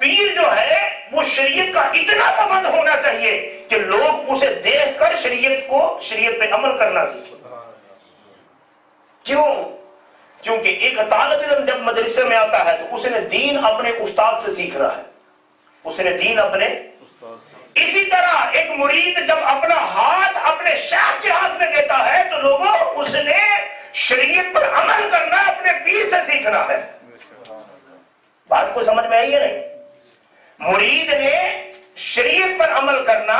پیر جو ہے وہ شریعت کا اتنا پابند ہونا چاہیے کہ لوگ اسے دیکھ کر شریعت پہ عمل کرنا سیکھیں. کیوں؟ کیونکہ ایک طالب علم جب مدرسے میں آتا ہے تو اس نے دین اپنے استاد سے سیکھنا ہے. اس نے دین اپنے. اسی طرح ایک مرید جب اپنا ہاتھ اپنے شیخ کے ہاتھ میں دیتا ہے تو لوگوں اس نے شریعت پر عمل کرنا اپنے پیر سے سیکھنا ہے. بات کو سمجھ میں آئی ہے نہیں؟ مرید نے شریعت پر عمل کرنا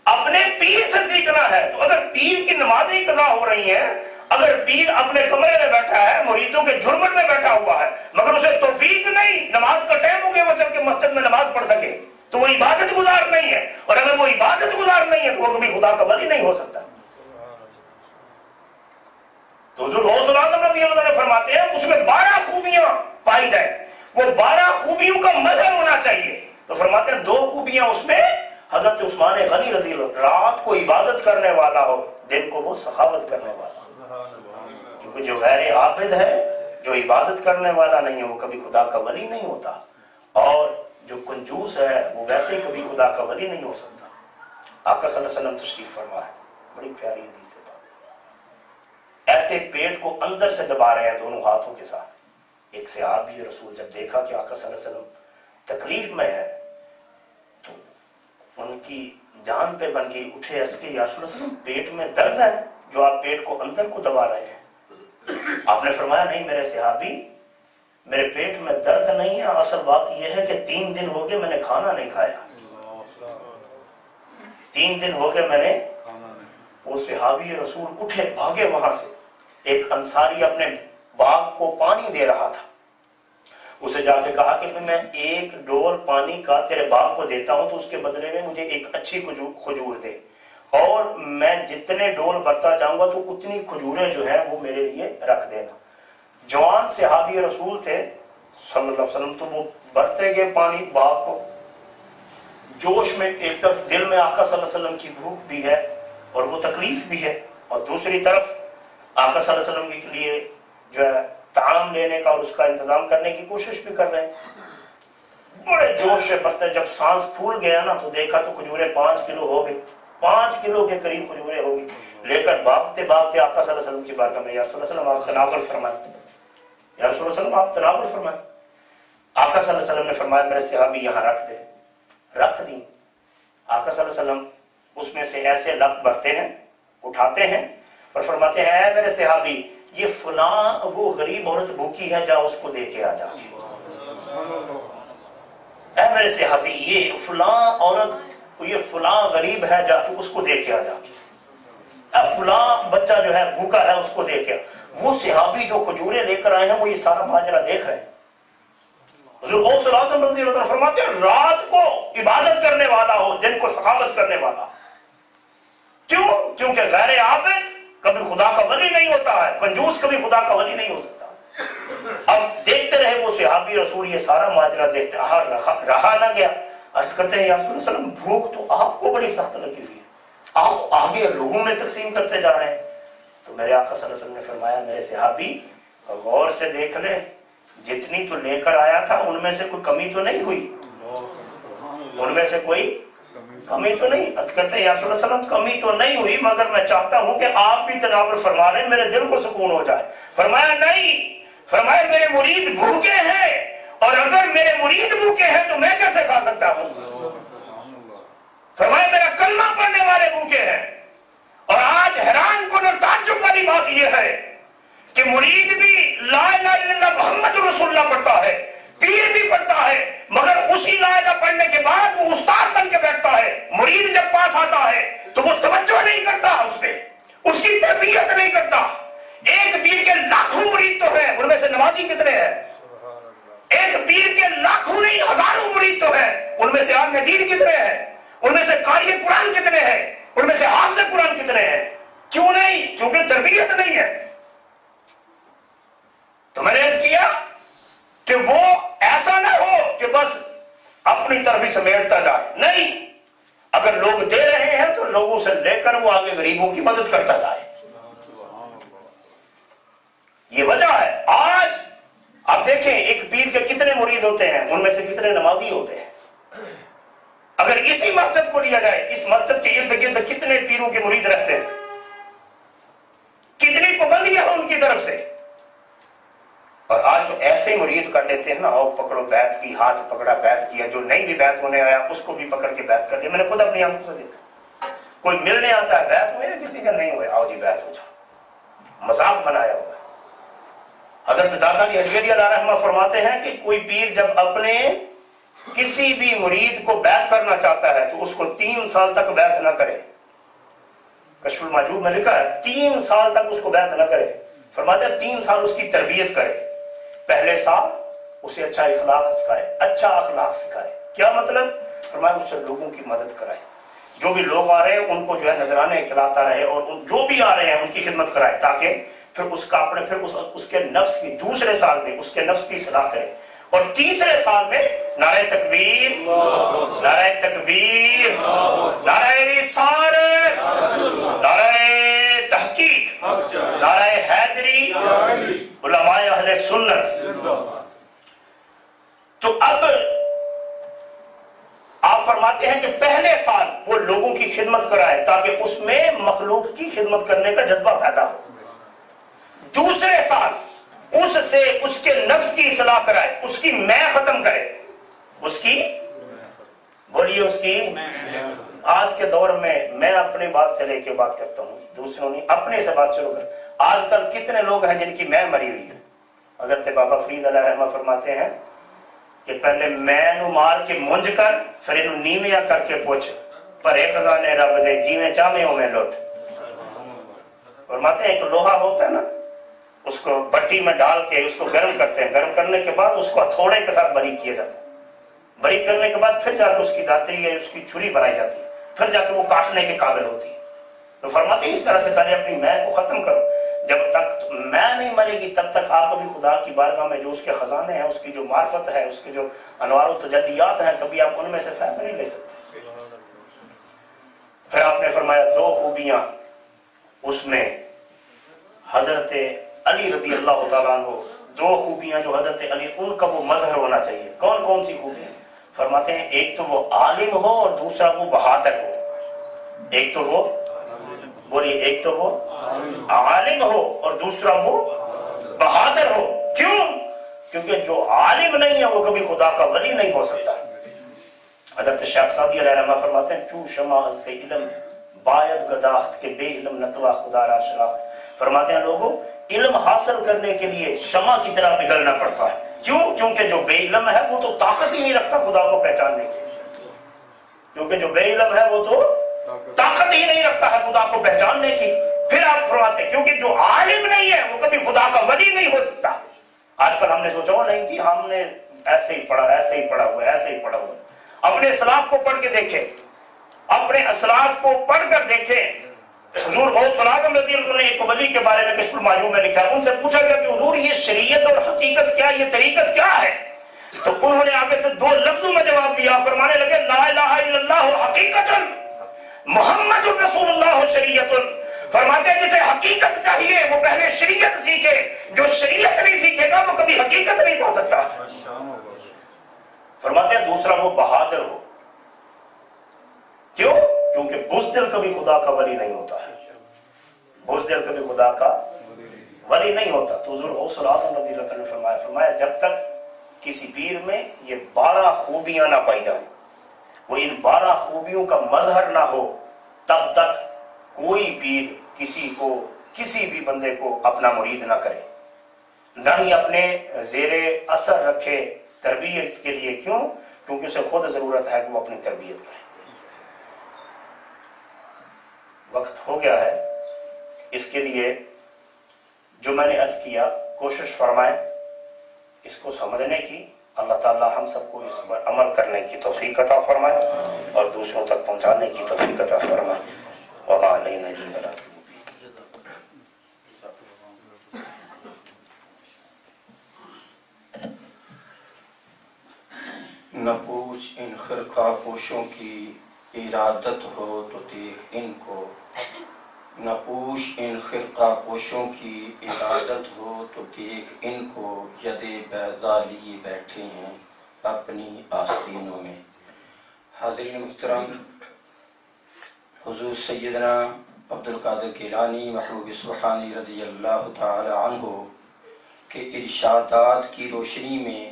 اپنے پیر سے سیکھنا ہے. تو اگر پیر کی نمازیں قضا ہو رہی ہیں، اگر پیر اپنے کمرے میں بیٹھا ہے، مریدوں کے جھرمٹ میں بیٹھا ہوا ہے، مگر اسے توفیق نہیں، نماز کا ٹائم ہو گیا وہ چل کے مسجد میں نماز پڑھ سکے، تو وہ عبادت گزار نہیں ہے. اور اگر وہ عبادت گزار نہیں ہے تو وہ کبھی خدا کا ولی نہیں ہو سکتا. تو حضور غوث العظم رضی اللہ عنہ فرماتے ہیں اس میں 12 خوبیاں پائی جائیں، وہ 12 خوبیوں کا مظہر ہونا چاہیے. تو فرماتے ہیں 2 خوبیاں اس میں حضرت عثمان غنی رضی اللہ عنہ، رات کو عبادت کرنے والا ہو، دن کو وہ سخاوت کرنے والا. کیونکہ جو غیر عابد ہے، جو عبادت کرنے والا نہیں ہے، وہ کبھی خدا کا ولی نہیں ہوتا. اور جو کنجوس ہے وہ ویسے ہی کبھی خدا کا ولی نہیں ہو سکتا. آقا صلی اللہ علیہ وسلم تشریف فرما ہے، بڑی پیاری حدیث ہے. ایسے پیٹ کو اندر سے دبا رہے ہیں دونوں ہاتھوں کے ساتھ. ایک صحابی رسول جب دیکھا کہ آقا صلی اللہ علیہ وسلم تکلیف میں ہے تو ان کی جان پہ بن گئی، اٹھے عرض کہ یا رسول اللہ علیہ وسلم پیٹ میں درد ہے جو آپ پیٹ کو اندر کو دبا رہے ہیں؟ آپ نے فرمایا نہیں میرے صحابی، میرے پیٹ میں درد نہیں ہے، اصل بات یہ ہے کہ 3 دن ہو گئے میں نے کھانا نہیں کھایا. 3 دن ہو گئے میں نے. وہ صحابی رسول اٹھے بھاگے وہاں سے. ایک انصاری اپنے باغ کو پانی دے رہا تھا، اسے جا کے کہا کہ میں 1 ڈول پانی کا تیرے باغ کو دیتا ہوں تو اس کے بدلے میں مجھے ایک اچھی کھجور دے، اور میں جتنے ڈول برتا جاؤں گا تو اتنی کھجوریں جو ہیں وہ میرے لیے رکھ دینا. جوان صحابی رسول تھے صلی اللہ علیہ وسلم، تو وہ برتے گئے پانی باغ کو، جوش میں ایک طرف دل میں آقا صلی اللہ علیہ وسلم کی بھوک بھی ہے اور وہ تکلیف بھی ہے، اور دوسری طرف آقا صلی اللہ علیہ وسلم کے لیے جو ہے طعام لینے کا اور اس کا انتظام کرنے کی کوشش بھی کر رہے ہیں. بڑے جوش سے برتے، جب سانس پھول گیا نا تو دیکھا تو کھجوریں 5 کلو ہو گئی، 5 کلو کے قریب کھجوریں ہو گئی. لے کر بھاگتے بھاگتے آقا صلی اللہ علیہ وسلم کی بارگاہ میں، یا رسول اللہ صلی اللہ علیہ وسلم آپ تناول فرمائیں، یا رسول اللہ صلی اللہ علیہ وسلم آپ تناول فرمائیں. آقا صلی اللہ علیہ وسلم نے فرمایا میرے صحابی یہاں رکھ دے. رکھ دی. آقا صلی اللہ علیہ وسلم اس میں سے ایسے لب بھرتے ہیں، اٹھاتے ہیں اور فرماتے ہیں اے میرے صحابی یہ فلاں وہ غریب عورت بھوکی ہے، جا اس کو دے کے آ جا. اے میرے صحابی یہ فلاں عورت، یہ فلاں غریب ہے، جا تو اس کو دے کے آ جا. فلاں بچہ جو ہے بھوکا ہے اس کو دے کے. وہ صحابی جو کھجوریں لے کر آئے ہیں وہ یہ سارا ماجرا دیکھ رہے ہیں. حضور غوث العظم رضی اللہ عنہ فرماتے ہیں رات کو عبادت کرنے والا ہو، دن کو سخاوت کرنے والا. کیوں؟ کیونکہ غیر عابد کبھی خدا کا ولی نہیں ہوتا ہے، کنجوس کبھی خدا کا ولی نہیں ہو سکتا. اب دیکھتے رہے وہ صحابی رسول یہ سارا ماجرا دیکھتے رہا نہ گیا. عرض کرتے ہیں یا رسول اللہ صلی اللہ علیہ وسلم بھوک تو آپ کو بڑی سخت لگی ہوئی ہے، آپ آگے لوگوں میں تقسیم کرتے جا رہے ہیں. تو میرے آقا صلی اللہ علیہ وسلم نے فرمایا میرے صحابی غور سے دیکھ لے، جتنی تو لے کر آیا تھا ان میں سے کوئی کمی تو نہیں ہوئی، ان میں سے کوئی کمی تو نہیں. عرض کرتے ہیں یا رسول اللہ صلی اللہ علیہ وسلم کمی تو نہیں ہوئی، مگر میں چاہتا ہوں کہ آپ بھی تناول فرما لیں، میرے دل کو سکون ہو جائے. فرمایا نہیں، فرمایا میرے مرید بھوکے ہیں، اور اگر میرے مرید بھوکے ہیں تو میں کیسے کھا سکتا ہوں. فرمایا میرا کلمہ پڑھنے والے بھوکے ہیں. اور آج حیران کن اور تعجب والی بات یہ ہے کہ مرید بھی لا الہ الا اللہ محمد رسول اللہ پڑھتا ہے، پیر بھی پڑھتا ہے، مگر اسی لا الہ پڑھنے کے بعد وہ استاد بن کے بیٹھتا ہے. مرید جب پاس آتا ہے تو وہ توجہ نہیں کرتا اس پہ، اس کی تربیت نہیں کرتا. ایک پیر کے لاکھوں مرید تو ہیں، ان میں سے نمازی کتنے ہیں؟ ایک پیر کے لاکھوں نہیں ہزاروں مرید تو ہیں، ان میں سے عالم دین کتنے ہیں؟ ان میں سے قاری قرآن کتنے ہیں؟ ان میں سے حافظ قرآن کتنے ہیں؟ کیوں نہیں؟ کیونکہ تربیت نہیں ہے. تو میں نے عرض کیا کہ وہ ایسا نہ ہو کہ بس اپنی طرف ہی سمیٹتا جائے، نہیں، اگر لوگ دے رہے ہیں تو لوگوں سے لے کر وہ آگے غریبوں کی مدد کرتا جائے. یہ وجہ ہے. آج آپ دیکھیں ایک پیر کے کتنے مرید ہوتے ہیں، ان میں سے کتنے کتنے نمازی ہوتے ہیں. اگر اسی مسجد کو لیا جائے, اس مسجد کے ارد گرد کتنے پیروں کے مرید رہتے ہیں, کتنی پابندیاں ہیں ان کی طرف سے. اور آج تو ایسے مرید کر لیتے ہیں نا, آؤ پکڑو بیعت کی, ہاتھ پکڑا بیعت کیا, جو نہیں بھی بیعت ہونے آیا اس کو بھی پکڑ کے بیعت کر لیا. میں نے خود اپنی آنکھوں سے دیکھا, کوئی ملنے آتا ہے بیعت ہوئے, کسی کا نہیں ہوئے, آؤ جی بیعت ہو جاؤ, مذاق بنایا ہوا ہے. حضرت داتا علی حجویری علیہ رحمہ فرماتے ہیں کہ کوئی پیر جب اپنے کسی بھی مرید کو بیعت کرنا چاہتا ہے تو اس کو 3 سال تک بیعت نہ کرے. کشف المحجوب میں لکھا ہے 3 سال تک اس کو بیعت نہ کرے. فرماتے ہیں 3 سال اس کی تربیت کرے. پہلے سال اسے اچھا اخلاق سکھائے, اچھا اخلاق سکھائے. کیا مطلب؟ فرمایا اس سے لوگوں کی مدد کرائے, جو بھی لوگ آ رہے ہیں ان کو جو ہے نذرانے کھلاتا رہے, اور جو بھی آ رہے ہیں ان کی خدمت کرائے, تاکہ پھر اس کا اپنے پھر اس کے نفس کی, دوسرے سال میں اس کے نفس کی اصلاح کرے. اور تیسرے سال میں نعرہ تکبیر, نعرہ تکبیر, نعرہ رسالت, نعرہ تحقیق, نعرہ حیدری, علماء اہل سنت. تو اب آپ فرماتے ہیں کہ پہلے سال وہ لوگوں کی خدمت کرائے تاکہ اس میں مخلوق کی خدمت کرنے کا جذبہ پیدا ہو. دوسرے سال اس سے اس کے نفس کی اصلاح کرائے, اس کی میں ختم کرے, اس کی بولیے اس کی. آج کے دور میں اپنی بات سے لے کے بات کرتا ہوں, دوسروں نے اپنے سے بات شروع کر. آج کل کتنے لوگ ہیں جن کی میں مری ہوئی ہے. حضرت بابا فرید علیہ رحمہ فرماتے ہیں کہ پہلے میں نو مار کے منج کر, پھر انہوں نیویاں کر کے پوچھ, پر ایک خزانے رب دے جیویں چاہوں میں لوٹ. فرماتے ہیں ایک لوہا ہوتا ہے نا, اس کو پٹی میں ڈال کے اس کو گرم کرتے ہیں, گرم کرنے کے بعد اس کو ہتھوڑے کے ساتھ باریک کیا جاتا ہے. باریک کرنے کے بعد پھر جا کے اس کی داتری یا اس کی چھری بنائی جاتی ہے, پھر جا کے وہ کاٹنے کے قابل ہوتی ہے. تو فرماتے ہیں اس طرح سے پہلے اپنی میں کو ختم کرو. جب تک میں نہیں مرے گی تب تک آپ کبھی خدا کی بارگاہ میں جو اس کے خزانے ہیں, اس کی جو معرفت ہے, اس کے جو انوار و تجلیات ہیں, کبھی آپ ان میں سے فیض نہیں لے سکتے. پھر آپ نے فرمایا 2 خوبیاں اس میں حضرت علی رضی اللہ تعالیٰ عنہ, 2 خوبیاں جو حضرت علی, ان کا وہ مظہر ہونا چاہیے. کون کون سی خوبیاں؟ فرماتے ہیں ایک تو وہ عالم ہو اور دوسرا وہ بہادر ہو. ایک تو وہ بولیے, ایک تو وہ عالم ہو اور دوسرا وہ بہادر ہو. کیوں؟ کیونکہ جو عالم نہیں ہے وہ کبھی خدا کا ولی نہیں ہو سکتا. حضرت شیخ سعدی علیہ رحمہ فرماتے ہیں چو شمع از بے علم باید گداخت کے بے علم نتوا خدا را شناخت. فرماتے ہیں لوگوں, علم حاصل کرنے کے لیے شمع کی طرح پگھلنا پڑتا ہے. کیوں؟ کیونکہ جو بے علم ہے وہ تو طاقت ہی نہیں رکھتا خدا کو پہچاننے کی. کیونکہ جو بے علم ہے وہ تو طاقت ہی نہیں رکھتا ہے خدا کو پہچاننے کی. پھر آپ فرماتے ہیں کیونکہ جو عالم نہیں ہے وہ کبھی خدا کا ولی نہیں ہو سکتا. آج کل ہم نے سوچا نہیں تھی, ہم نے ایسے ہی پڑھا, ایسے ہی پڑھا ہوا, ایسے ہی پڑھا ہوا. اپنے اسلاف کو پڑھ کے دیکھیں, اپنے اسلاف کو پڑھ کر دیکھیں. حضور غوث العظم رضی اللہ عنہ نے ایک ولی کے بارے میں کشف المحجوب میں لکھا, ان سے پوچھا گیا کہ حضور یہ شریعت اور حقیقت کیا, یہ طریقت کیا ہے؟ تو انہوں نے آگے سے 2 لفظوں میں جواب دیا. فرمانے لگے لا الہ الا اللہ حقیقت محمد الرسول اللہ شریعت. فرماتے ہیں جسے حقیقت چاہیے وہ پہلے شریعت سیکھے, جو شریعت نہیں سیکھے گا وہ کبھی حقیقت نہیں پا سکتا. فرماتے ہیں دوسرا وہ بہادر ہو. کیوں؟ کیونکہ بزدل کبھی خدا کا ولی نہیں ہوتا ہے. بزدل کبھی خدا کا ولی نہیں ہوتا. تو حضور غوث العظم رضی اللہ عنہ نے فرمایا جب تک کسی پیر میں یہ 12 خوبیاں نہ پائی جائیں, وہ ان 12 خوبیوں کا مظہر نہ ہو, تب تک کوئی پیر کسی بھی بندے کو اپنا مرید نہ کرے, نہ ہی اپنے زیر اثر رکھے تربیت کے لیے. کیوں؟ کیونکہ اسے خود ضرورت ہے کہ وہ اپنی تربیت کرے. وقت ہو گیا ہے, اس کے لیے جو میں نے عرض کیا کوشش فرمائیں اس کو سمجھنے کی. اللہ تعالی ہم سب کو اس پر عمل کرنے کی توفیق عطا فرمائے اور دوسروں تک پہنچانے کی توفیق عطا فرمائے. وما علینا الا البلاغ. نہ پوچھ ان خرقہ پوشوں کی ارادت ہو تو دیکھ ان کو. نہ پوچھ ان خرقہ پوشوں کی ارادت ہو تو دیکھ ان کو. ید بیضا لیے بیٹھے ہیں اپنی آستینوں میں۔ حاضرین محترم، حضور سیدنا عبد القادر گیلانی محبوب سبحانی رضی اللہ تعالی عنہ کے ارشادات کی روشنی میں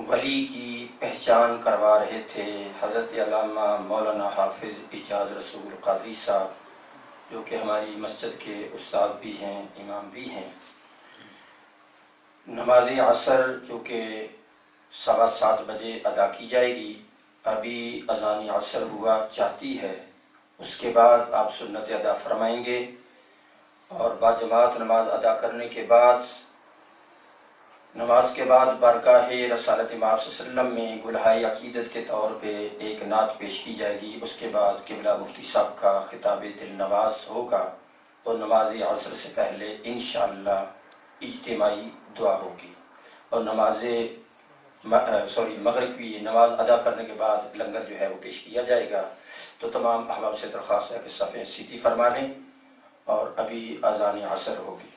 ولی کی پہچان کروا رہے تھے حضرت علامہ مولانا حافظ اعجاز رسول قادری صاحب، جو کہ ہماری مسجد کے استاد بھی ہیں، امام بھی ہیں۔ نماز عصر جو کہ 7:15 بجے ادا کی جائے گی، ابھی اذان عصر ہوا چاہتی ہے، اس کے بعد آپ سنت ادا فرمائیں گے، اور باجماعت نماز ادا کرنے کے بعد نماز کے بعد بارگاہ رسالت امام صلی اللہ علیہ وسلم میں گلہائے عقیدت کے طور پہ ایک نعت پیش کی جائے گی۔ اس کے بعد قبلہ مفتی صاحب کا خطاب دل نواز ہوگا، اور نماز عصر سے پہلے انشاءاللہ اجتماعی دعا ہوگی، اور مغرب کی نماز ادا کرنے کے بعد لنگر جو ہے وہ پیش کیا جائے گا۔ تو تمام احباب سے درخواست ہے کہ صفیں سیدھی فرما لیں، اور ابھی اذان عصر ہوگی۔